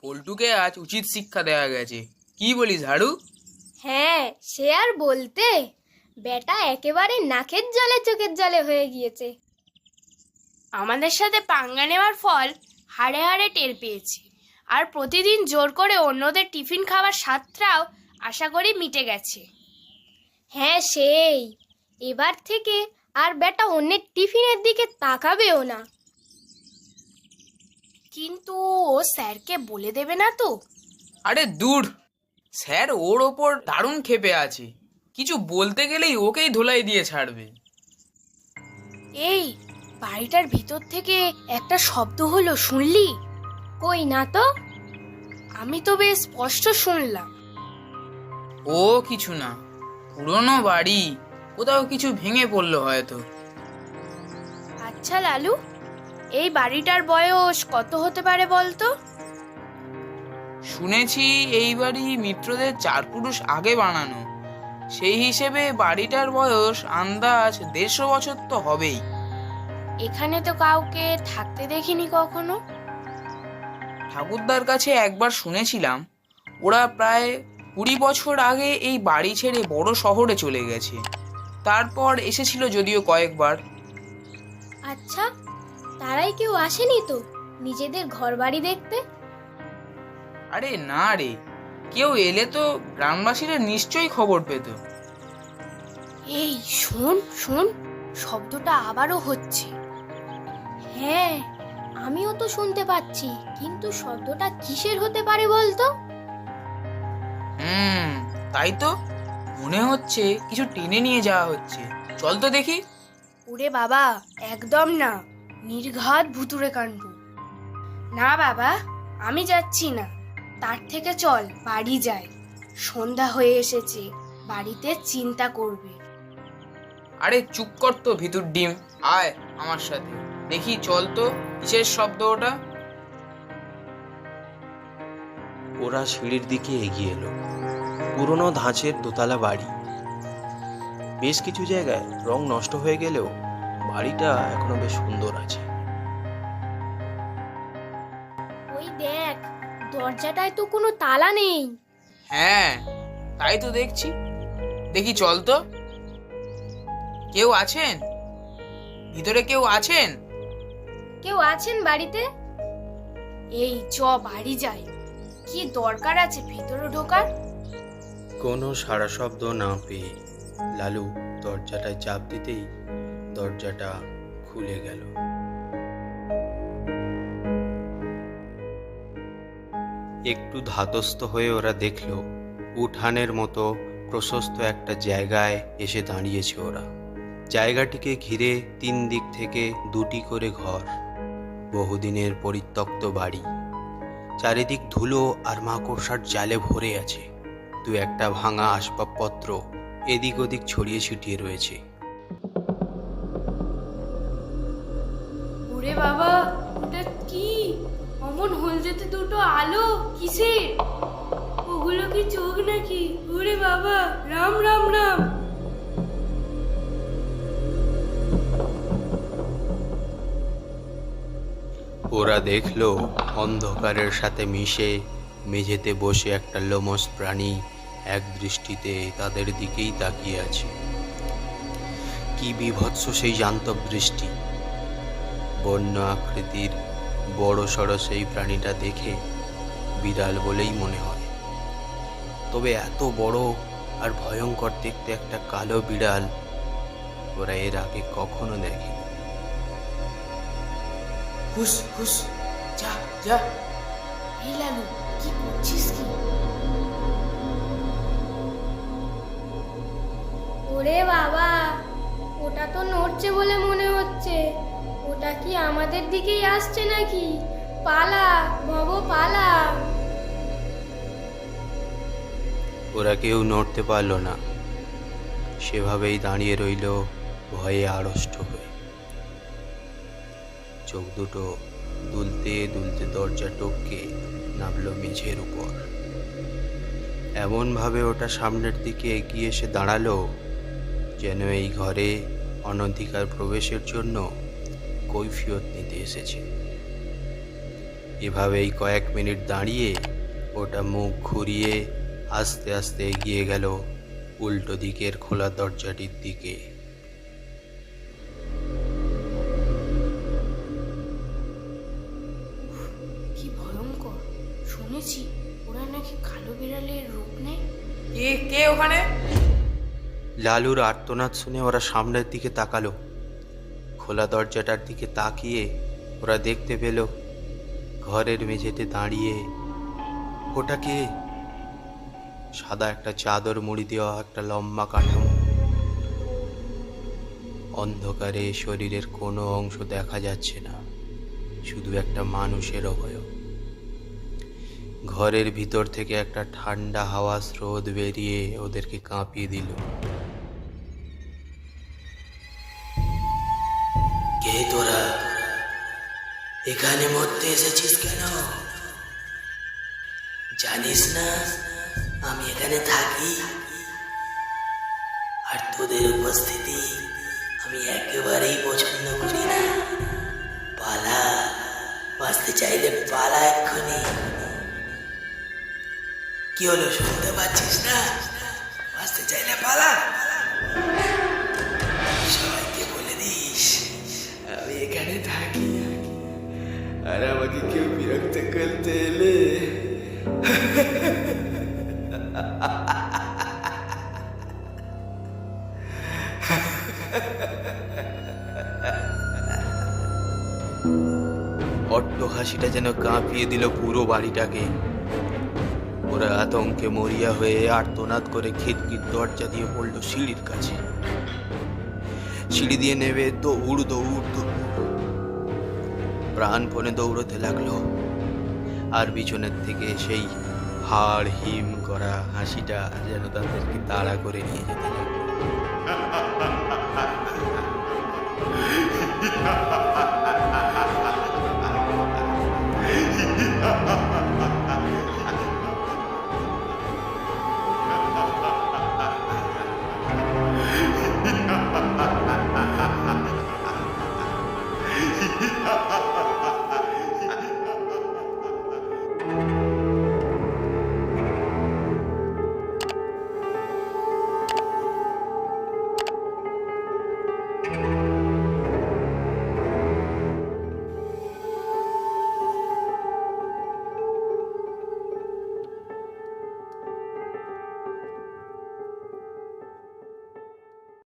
পল্টুকে আজ উচিত শিক্ষা দেওয়া গেছে। কি বলিস ঝাড়ু? হ্যাঁ, সে আর বলতে। বেটা একেবারে নাকের জলে চোখের জলে হয়ে গিয়েছে। আমাদের সাথে পাঙ্গা নেওয়ার ফল হাড়ে হাড়ে টের পেয়েছি। আর প্রতিদিন জোর করে অন্যদের টিফিন খাওয়ার স্বাদটাও আশা করি মিটে গেছে। হ্যাঁ, সেই এবার থেকে আর বেটা অন্যের টিফিনের দিকে তাকাবেও না। কিন্তু ও স্যারকে বলে দেবে না তো? আরে দূর, স্যার ওর ওপর দারুণ ক্ষেপে আছে। কিছু বলতে গেলেই ওকেই ধোলাই দিয়ে ছাড়বে। এই বাড়িটার ভিতর থেকে একটা শব্দ হলো, শুনলি? কই না তো। আমি তো বেশ স্পষ্ট শুনলাম। ও কিছু না, পুরনো বাড়ি, কোথাও কিছু ভেঙে পড়লো হয়তো। আচ্ছা লালু, এই বাড়িটার বয়স কত হতে পারে বলতো? শুনেছি এই বাড়ি মিত্রদের 4 পুরুষ আগে বানানো। সেই হিসেবে বাড়িটার বয়স আন্দাজ 150 বছর তো হবেই। এখানে তো কাউকে থাকতে দেখিনি কখনো। ঠাকুরদার কাছে একবার শুনেছিলাম ওরা প্রায় 20 বছর আগে এই বাড়ি ছেড়ে বড় শহরে চলে গেছে। তারপর এসেছিল যদিও কয়েকবার। আচ্ছা, তারাই কেউ আসেনি তো নিজেদের ঘর বাড়ি দেখতে? আরে না রে, কেউ এলে তো গ্রামবাসীরা নিশ্চয়ই খবর পেত। এই শোন শোন, শব্দটা আবারও হচ্ছে। হ্যাঁ, আমিও তো শুনতে পাচ্ছি, কিন্তু শব্দটা কিসের হতে পারে বলতো? তাই তো মনে হচ্ছে কিছু টেনে নিয়ে যাওয়া হচ্ছে। চল তো দেখি। ওরে বাবা, একদম না, নির্ঘাত ভুতুড়ে কাণ্ড। না বাবা, আমি যাচ্ছি না। তার থেকে চল বাড়ি যাই। সন্ধ্যা হয়ে এসেছে, বাড়িতে চিন্তা করবে। আরে চুপ কর তো ভিতর ডিম, আয় আমার সাথে দেখি। চল তো, কিসের শব্দ ওটা? ওরা সিঁড়ির দিকে এগিয়ে এলো। পুরনো ধাঁচের দোতলা বাড়ি। বেশ কিছু জায়গায় রং নষ্ট হয়ে গেলেও বাড়িটা এখনো বেশ সুন্দর আছে। ওই দেখ, দরজাটায় তো কোনো তালা নেই। হ্যাঁ, তাই তো দেখছি। দেখি চল তো। কেউ আছেন ভিতরে? কেউ আছেন? কেউ আছেন বাড়িতে? এই চ বাড়ি যাই। কি দরকার আছে ভেতরে ঢোকার? কোনো সাড়া শব্দ না পেয়ে লালু দরজাটায় চাপ দিতেই দরজাটা খুলে গেল। একটু ধাতস্থ হয়ে ওরা দেখল উঠানের মতো প্রশস্ত একটা জায়গায় এসে দাঁড়িয়েছে ওরা। জায়গাটিকে ঘিরে 3 দিক থেকে 2টি করে ঘর। বহুদিনের পরিত্যক্ত বাড়ি। চারিদিক ধুলো আর মাকড়সার জালে ভরে আছে। 2-1টা ভাঙা আসবাবপত্র এদিক ওদিক ছড়িয়ে ছিটিয়ে রয়েছে। ওরে বাবা, ওটা কি? অমন হলদেতে দুটো আলো কিসের? ওগুলো কি চোখ নাকি? ওরে বাবা, রাম রাম রাম। ওরা দেখল অন্ধকারের সাথে মিশে মেঝেতে বসে একটা লোমশ প্রাণী এক দৃষ্টিতে তাদের দিকেই তাকিয়ে আছে। কি বিভৎস সেই জান্তব দৃষ্টি! বন্য আকৃতির বড় সড়ো সেই প্রাণীটা দেখে বিড়াল বলেই মনে হয়। তবে এত বড় আর ভয়ঙ্কর দেখতে একটা কালো বিড়াল ওরা এর আগে কখনো দেখেনি। হুস হুস, যা যা। এই লালু, কি করছিস কি? ওরে বাবা, ওটা তো নড়ছে বলে মনে হচ্ছে। ওটা কি আমাদের দিকেই আসছে নাকি? পালা ভব, পালা। ওরা কেউ নড়তে পারল না। সেভাবেই দাঁড়িয়ে রইল ভয়ে আড়ষ্ট হয়ে। চোখ দুটো দুলতে দুলতে দরজা টপকে নামলো মেঝের উপর। এমনভাবে ওটা সামনের দিকে এগিয়ে এসে দাঁড়ালো যেন এই ঘরে অনধিকার প্রবেশের জন্য কৈফিয়ত নিতে এসেছে। এভাবেই কয়েক মিনিট দাঁড়িয়ে ওটা মুখ ঘুরিয়ে আস্তে আস্তে এগিয়ে গেল উল্টো দিকের খোলা দরজাটির দিকে। কি ভয়ঙ্কর! শুনেছি ওরা নাকি কালো বিড়ালের রূপ নেয়। কে কে ওখানে? লালুর আর্তনাদ শুনে ওরা সামনের দিকে তাকালো। খোলা দরজাটার দিকে তাকিয়ে ওরা দেখতে পেল ঘরের মেঝেতে দাঁড়িয়ে ওটা কে? সাদা একটা চাদর মুড়ি দেওয়া একটা লম্বা কাঠামো। অন্ধকারে শরীরের কোনো অংশ দেখা যাচ্ছে না, শুধু একটা মানুষের অবয়ব। ঘরের ভিতর থেকে একটা ঠান্ডা হাওয়া স্রোত বেরিয়ে ওদেরকে কাঁপিয়ে দিল। কে তোরা? এখানে মরতে এসেছিস কেন? জানিস না আমি এখানে থাকি? আর তোদের উপস্থিতি আমি একেবারেই পছন্দ করি না। পালা, বাঁচতে চাইলে পালা এক্ষুনি। কি হলো, শুনতে পাচ্ছিস না? বাঁচতে চাইলে পালা। সবাইকে বলে দিস আমি এখানে থাকি, আর আমাকে কেউ বিরক্ত করতে এলে অট্ট হাসিটা যেন কাঁপিয়ে দিল পুরো বাড়িটাকে। ওরা আতঙ্কে মরিয়া হয়ে আর্তনাদ করে খিড়কির দরজা দিয়ে পড়লো সিঁড়ির কাছে। সিঁড়ি দিয়ে নেবে দৌড় দৌড় দৌড়, প্রাণপণে দৌড়তে লাগলো। আর পিছনের থেকে সেই হাড় হিম করা হাসিটা যেন তাদেরকে তাড়া করে নিয়ে যেতে লাগলো।